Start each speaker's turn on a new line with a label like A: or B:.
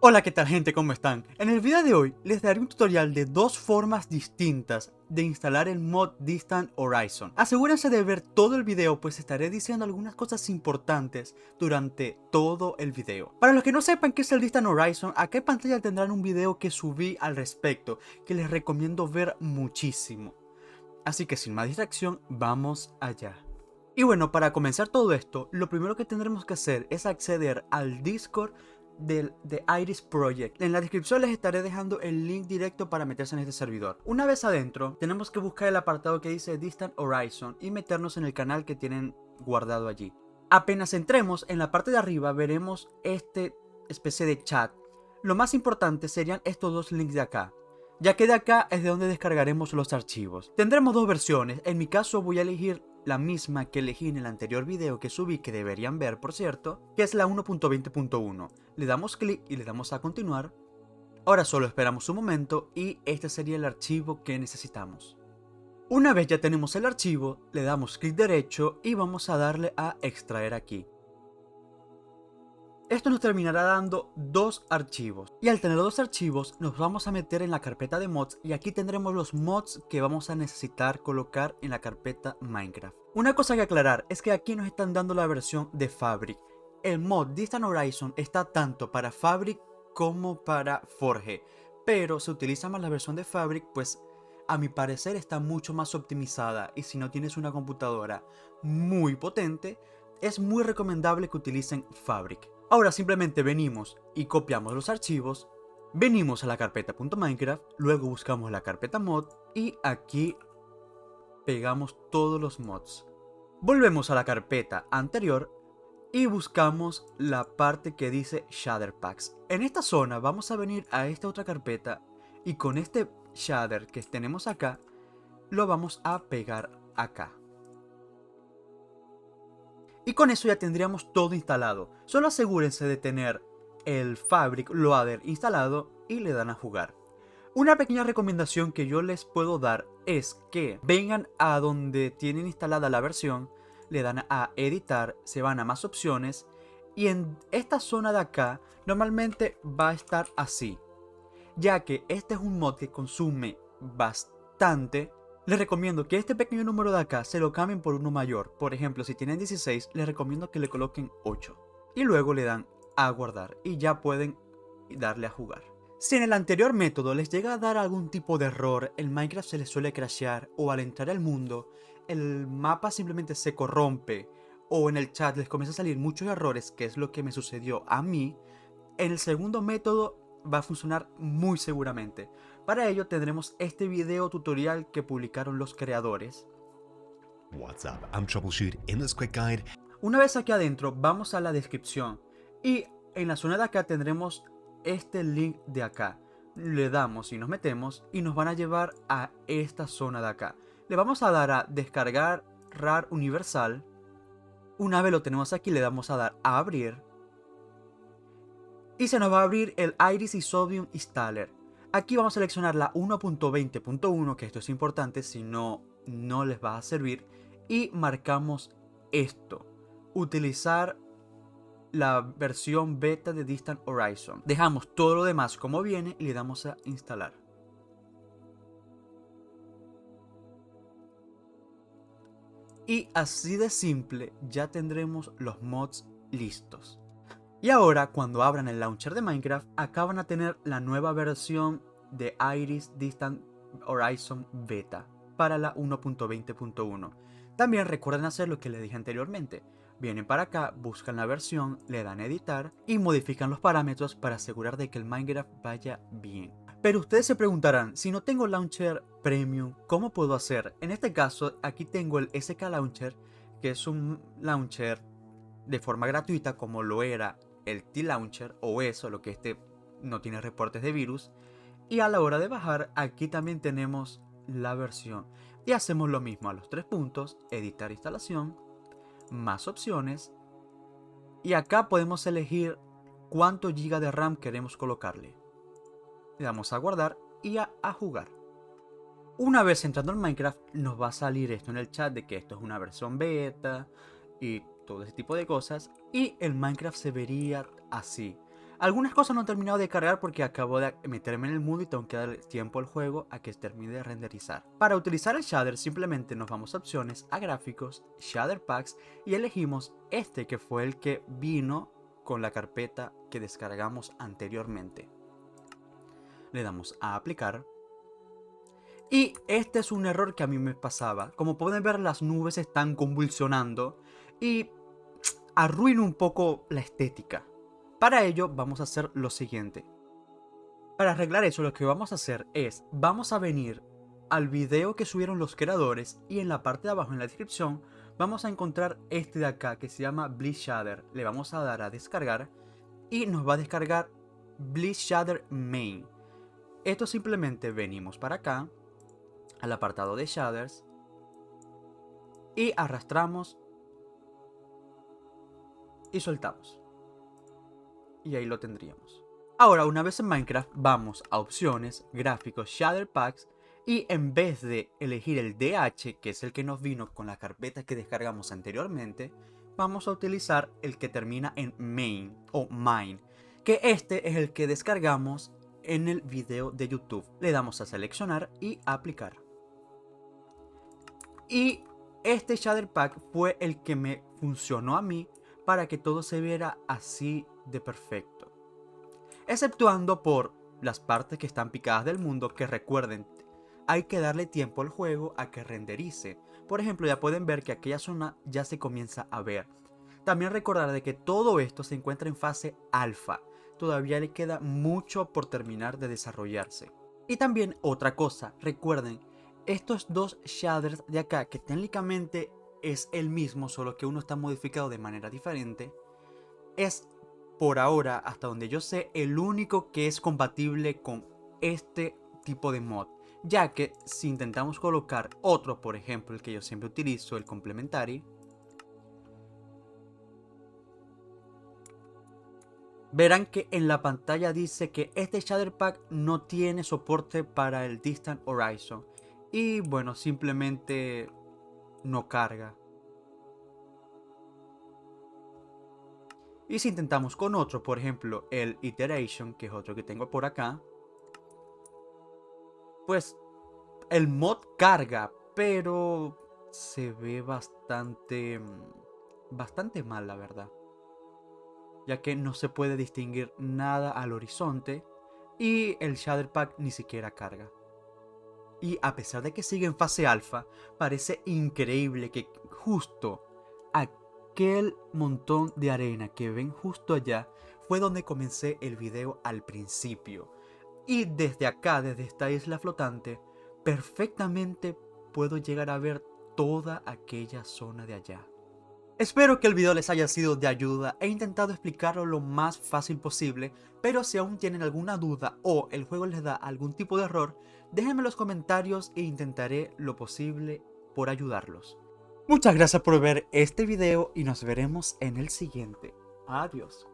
A: Hola, ¿qué tal gente? ¿Cómo están? En el video de hoy les daré un tutorial de dos formas distintas de instalar el mod Distant Horizon. Asegúrense de ver todo el video, pues estaré diciendo algunas cosas importantes durante todo el video. Para los que no sepan qué es el Distant Horizon, acá en pantalla tendrán un video que subí al respecto, que les recomiendo ver muchísimo. Así que sin más distracción, vamos allá. Y bueno, para comenzar todo esto, lo primero que tendremos que hacer es acceder al Discord de Iris Project. En la descripción les estaré dejando el link directo para meterse en este servidor. Una vez adentro, tenemos que buscar el apartado que dice Distant Horizon y meternos en el canal que tienen guardado allí. Apenas entremos, en la parte de arriba veremos este especie de chat. Lo más importante serían estos dos links de acá, ya que de acá es de donde descargaremos los archivos. Tendremos dos versiones, en mi caso voy a elegir la misma que elegí en el anterior video que subí, que deberían ver por cierto, que es la 1.20.1. Le damos clic y le damos a continuar. Ahora solo esperamos un momento y este sería el archivo que necesitamos. Una vez ya tenemos el archivo, le damos clic derecho y vamos a darle a extraer aquí. Esto nos terminará dando dos archivos, y al tener dos archivos nos vamos a meter en la carpeta de mods y aquí tendremos los mods que vamos a necesitar colocar en la carpeta Minecraft. Una cosa que aclarar es que aquí nos están dando la versión de Fabric. El mod Distant Horizon está tanto para Fabric como para Forge, pero se utiliza más la versión de Fabric, pues a mi parecer está mucho más optimizada, y si no tienes una computadora muy potente, es muy recomendable que utilicen Fabric. Ahora simplemente venimos y copiamos los archivos, venimos a la carpeta .minecraft, luego buscamos la carpeta mod y aquí pegamos todos los mods. Volvemos a la carpeta anterior y buscamos la parte que dice Shader Packs. En esta zona vamos a venir a esta otra carpeta y con este shader que tenemos acá, lo vamos a pegar acá. Y con eso ya tendríamos todo instalado. Solo asegúrense de tener el Fabric Loader instalado y le dan a jugar. Una pequeña recomendación que yo les puedo dar es que vengan a donde tienen instalada la versión, le dan a editar, se van a más opciones y en esta zona de acá normalmente va a estar así, ya que este es un mod que consume bastante. Les recomiendo que este pequeño número de acá se lo cambien por uno mayor. Por ejemplo, si tienen 16, les recomiendo que le coloquen 8. Y luego le dan a guardar y ya pueden darle a jugar. Si en el anterior método les llega a dar algún tipo de error, el Minecraft se les suele crashear o al entrar al mundo, el mapa simplemente se corrompe o en el chat les comienza a salir muchos errores, que es lo que me sucedió a mí, en el segundo método va a funcionar muy seguramente. Para ello tendremos este video tutorial que publicaron los creadores.
B: What's up? I'm Troubleshoot. In this quick guide,
A: Una vez aquí adentro vamos a la descripción y en la zona de acá tendremos este link de acá. Le damos y nos metemos y nos van a llevar a esta zona de acá. Le vamos a dar a descargar RAR universal. Una vez lo tenemos aquí le damos a dar a abrir. Y se nos va a abrir el Iris y Sodium Installer. Aquí vamos a seleccionar la 1.20.1, que esto es importante, si no, no les va a servir. Y marcamos esto. Utilizar la versión beta de Distant Horizon. Dejamos todo lo demás como viene y le damos a instalar. Y así de simple ya tendremos los mods listos. Y ahora cuando abran el launcher de Minecraft, acá van a tener la nueva versión de Iris Distant Horizon Beta para la 1.20.1. También recuerden hacer lo que les dije anteriormente. Vienen para acá, buscan la versión, le dan a editar y modifican los parámetros para asegurar de que el Minecraft vaya bien. Pero ustedes se preguntarán, si no tengo launcher premium, ¿cómo puedo hacer? En este caso, aquí tengo el SK Launcher, que es un launcher de forma gratuita como lo era el T-Launcher o eso, lo que este no tiene reportes de virus. Y a la hora de bajar, aquí también tenemos la versión. Y hacemos lo mismo a los tres puntos, editar instalación, más opciones. Y acá podemos elegir cuánto GB de RAM queremos colocarle. Le damos a guardar y a jugar. Una vez entrando en Minecraft nos va a salir esto en el chat de que esto es una versión beta y todo ese tipo de cosas, y el Minecraft se vería así. Algunas cosas no he terminado de cargar porque acabo de meterme en el mundo y tengo que darle tiempo al juego a que termine de renderizar. Para utilizar el shader simplemente nos vamos a opciones, a gráficos, shader packs y elegimos este que fue el que vino con la carpeta que descargamos anteriormente. Le damos a aplicar. Y este es un error que a mí me pasaba. Como pueden ver, las nubes están convulsionando y arruina un poco la estética. Para ello vamos a hacer lo siguiente. Para arreglar eso lo que vamos a hacer es, vamos a venir al video que subieron los creadores y en la parte de abajo en la descripción vamos a encontrar este de acá que se llama Bleach Shader. Le vamos a dar a descargar y nos va a descargar Bleach Shader Main. Esto simplemente venimos para acá al apartado de shaders y arrastramos y soltamos. Y ahí lo tendríamos. Ahora, una vez en Minecraft, vamos a opciones, gráficos, shader packs y en vez de elegir el DH, que es el que nos vino con la carpeta que descargamos anteriormente, vamos a utilizar el que termina en main o mine, que este es el que descargamos en el video de YouTube. Le damos a seleccionar y a aplicar. Y este shader pack fue el que me funcionó a mí para que todo se viera así de perfecto. Exceptuando por las partes que están picadas del mundo, que recuerden, hay que darle tiempo al juego a que renderice. Por ejemplo, ya pueden ver que aquella zona ya se comienza a ver. También recordar de que todo esto se encuentra en fase alfa. Todavía le queda mucho por terminar de desarrollarse. Y también otra cosa, recuerden, estos dos shaders de acá, que técnicamente es el mismo, solo que uno está modificado de manera diferente, es por ahora, hasta donde yo sé, el único que es compatible con este tipo de mod. Ya que si intentamos colocar otro, por ejemplo, el que yo siempre utilizo, el Complementary, verán que en la pantalla dice que este shader pack no tiene soporte para el Distant Horizon. Y bueno, simplemente no carga. Y si intentamos con otro, por ejemplo el Iteration, que es otro que tengo por acá, pues el mod carga, pero se ve bastante mal, la verdad. Ya que no se puede distinguir nada al horizonte y el shader pack ni siquiera carga. Y a pesar de que sigue en fase alfa, parece increíble que justo aquel montón de arena que ven justo allá fue donde comencé el video al principio. Y desde acá, desde esta isla flotante, perfectamente puedo llegar a ver toda aquella zona de allá. Espero que el video les haya sido de ayuda. He intentado explicarlo lo más fácil posible, pero si aún tienen alguna duda o el juego les da algún tipo de error, déjenme en los comentarios e intentaré lo posible por ayudarlos. Muchas gracias por ver este video y nos veremos en el siguiente. Adiós.